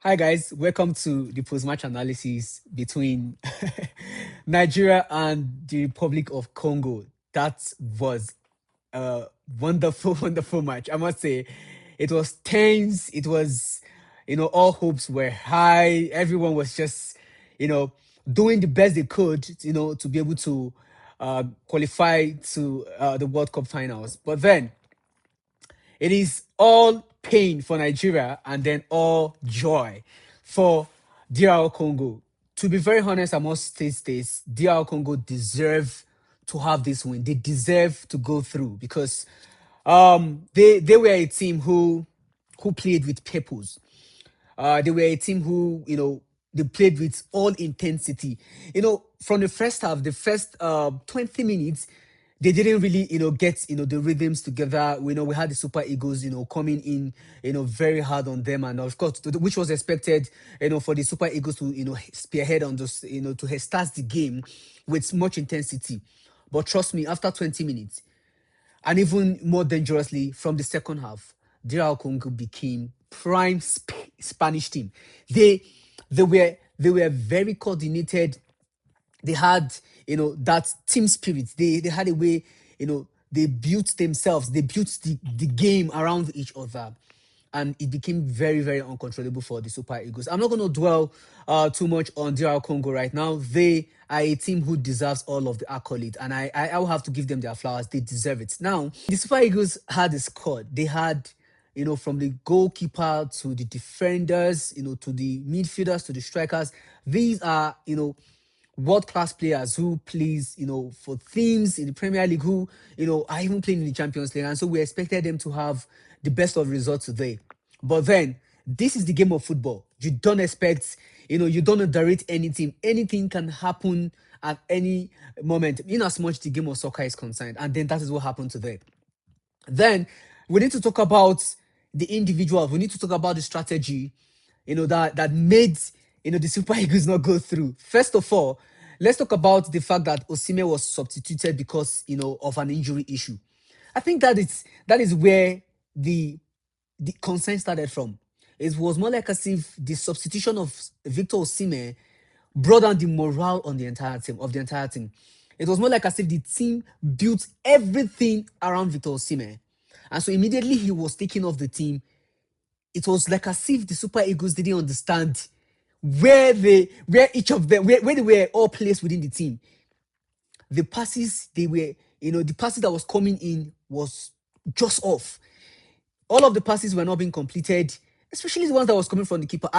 Hi guys, welcome to the post-match analysis between Nigeria and the Republic of Congo. That was a wonderful, wonderful match. I must say, it was tense. It was, all hopes were high. Everyone was just, you know, doing the best they could, to be able to qualify to the World Cup finals. But then it is all pain for Nigeria and then all joy for DR Congo. To be very honest, I must state this: DR Congo deserve to have this win. They deserve to go through because they were a team who played with purpose. They were a team who, they played with all intensity. From the first half, the first 20 minutes, they didn't really, get, the rhythms together. We had the Super Eagles, coming in, very hard on them. And of course, which was expected, for the Super Eagles to, spearhead on this, to start the game with much intensity. But trust me, after 20 minutes, and even more dangerously from the second half, DR Congo became prime Spanish team. They they were very coordinated. They had that team spirit. They had a way, they built themselves. They built the game around each other, and it became very, very uncontrollable for the Super Eagles. I'm not going to dwell too much on DR Congo right now. They are a team who deserves all of the accolade, and I will have to give them their flowers. They deserve it. Now, the Super Eagles had a squad. They had, from the goalkeeper to the defenders, to the midfielders to the strikers. These are, world-class players who plays, for teams in the Premier League, who, are even playing in the Champions League. And so we expected them to have the best of results today. But then, this is the game of football. You don't expect, you don't underrate anything. Anything can happen at any moment, in as much the game of soccer is concerned. And then that is what happened today. Then we need to talk about the individuals. We need to talk about the strategy, that made the Super Eagles not go through. First of all, let's talk about the fact that Osimhen was substituted because of an injury issue. I think that is where the concern started from. It was more like as if the substitution of Victor Osimhen brought down the morale on the entire team of the entire team. It was more like as if the team built everything around Victor Osimhen, and so immediately he was taken off the team. It was like as if the Super Eagles didn't understand where each of them where they were all placed within the team. The passes the passes that was coming in was just off. All of the passes were not being completed, especially the ones that was coming from the keeper.